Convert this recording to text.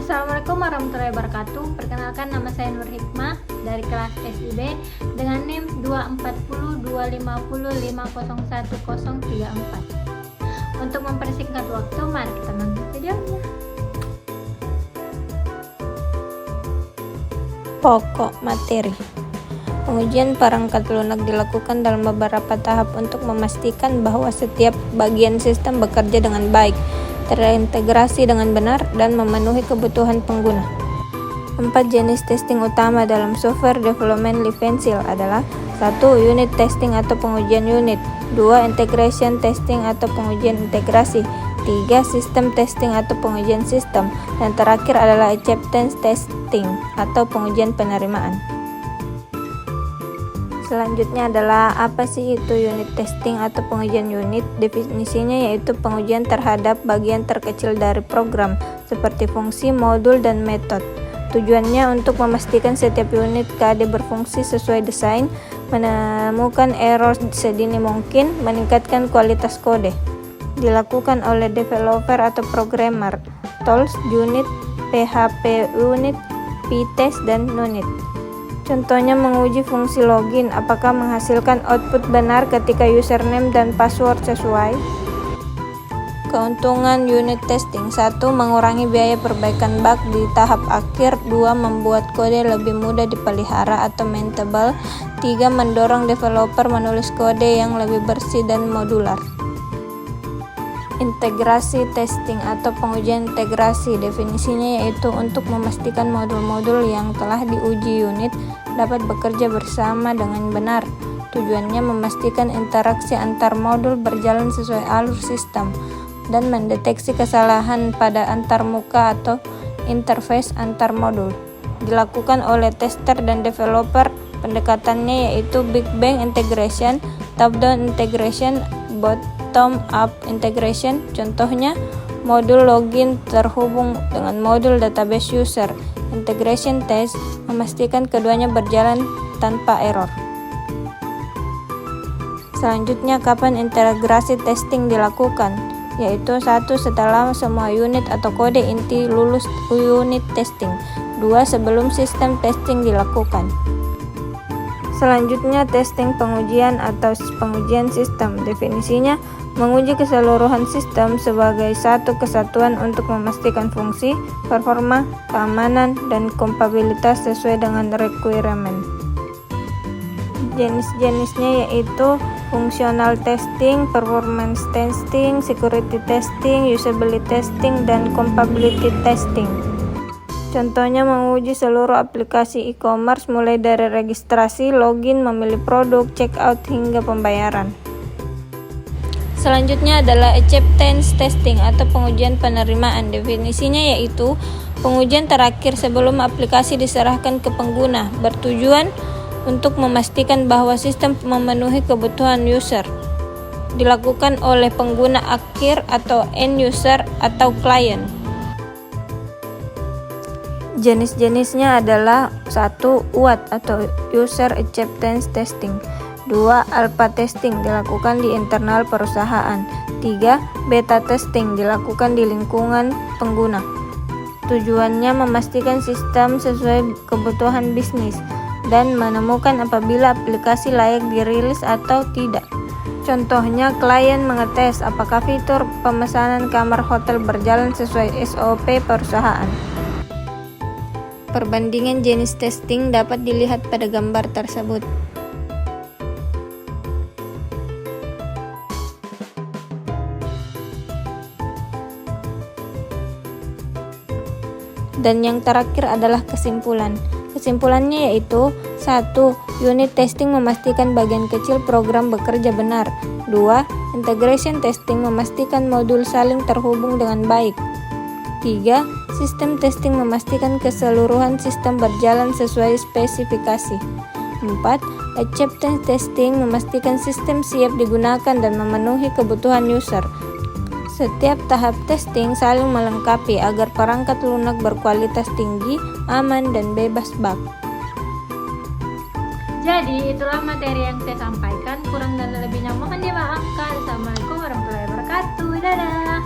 Assalamualaikum warahmatullahi wabarakatuh. Perkenalkan, nama saya Nur Hikmah dari kelas SIB dengan NIM 2402505011034. Untuk mempersingkat waktu, mari kita nonton videonya. Pokok materi. Pengujian perangkat lunak dilakukan dalam beberapa tahap untuk memastikan bahwa setiap bagian sistem bekerja dengan baik, terintegrasi dengan benar, dan memenuhi kebutuhan pengguna. 4 jenis testing utama dalam software development life cycle adalah 1. Unit testing atau pengujian unit, 2. Integration testing atau pengujian integrasi, 3. System testing atau pengujian sistem, dan terakhir adalah acceptance testing atau pengujian penerimaan. Selanjutnya adalah apa sih itu unit testing atau pengujian unit? Definisinya yaitu pengujian terhadap bagian terkecil dari program seperti fungsi, modul, dan metode. Tujuannya untuk memastikan setiap unit KD berfungsi sesuai desain, menemukan error sedini mungkin, meningkatkan kualitas kode. Dilakukan oleh developer atau programmer, tools, unit, PHP unit, PTest, dan unit. Contohnya menguji fungsi login, apakah menghasilkan output benar ketika username dan password sesuai. Keuntungan unit testing: 1. Mengurangi biaya perbaikan bug di tahap akhir, 2. Membuat kode lebih mudah dipelihara atau maintainable, 3. Mendorong developer menulis kode yang lebih bersih dan modular. Integrasi testing atau pengujian integrasi, definisinya yaitu untuk memastikan modul-modul yang telah diuji unit dapat bekerja bersama dengan benar. Tujuannya memastikan interaksi antar modul berjalan sesuai alur sistem dan mendeteksi kesalahan pada antar muka atau interface antar modul. Dilakukan oleh tester dan developer. Pendekatannya yaitu Big Bang Integration, Top-Down Integration, Bottom up integration. Contohnya, modul login terhubung dengan modul database user. Integration test memastikan keduanya berjalan tanpa error. Selanjutnya, kapan integrasi testing dilakukan? Yaitu 1. Setelah semua unit atau kode inti lulus unit testing, 2. Sebelum sistem testing dilakukan. Selanjutnya, testing pengujian atau pengujian sistem. Definisinya, menguji keseluruhan sistem sebagai satu kesatuan untuk memastikan fungsi, performa, keamanan, dan kompatibilitas sesuai dengan requirement. Jenis-jenisnya yaitu functional testing, performance testing, security testing, usability testing, dan compatibility testing. Contohnya menguji seluruh aplikasi e-commerce mulai dari registrasi, login, memilih produk, checkout, hingga pembayaran. Selanjutnya adalah acceptance testing atau pengujian penerimaan. Definisinya yaitu pengujian terakhir sebelum aplikasi diserahkan ke pengguna, bertujuan untuk memastikan bahwa sistem memenuhi kebutuhan user. Dilakukan oleh pengguna akhir atau end user atau klien. Jenis-jenisnya adalah 1. UAT atau User Acceptance Testing, 2. Alpha Testing dilakukan di internal perusahaan, 3. Beta Testing dilakukan di lingkungan pengguna. Tujuannya memastikan sistem sesuai kebutuhan bisnis dan menemukan apabila aplikasi layak dirilis atau tidak. Contohnya, klien mengetes apakah fitur pemesanan kamar hotel berjalan sesuai SOP perusahaan. Perbandingan jenis testing dapat dilihat pada gambar tersebut. Dan yang terakhir adalah kesimpulan. Kesimpulannya yaitu 1. Unit testing memastikan bagian kecil program bekerja benar. 2. Integration testing memastikan modul saling terhubung dengan baik. 3. Sistem testing memastikan keseluruhan sistem berjalan sesuai spesifikasi. 4. Acceptance testing memastikan sistem siap digunakan dan memenuhi kebutuhan user. Setiap tahap testing saling melengkapi agar perangkat lunak berkualitas tinggi, aman, dan bebas bug. Jadi, itulah materi yang saya sampaikan. Kurang dan lebihnya mohon dimaafkan. Assalamualaikum warahmatullahi wabarakatuh. Dadah.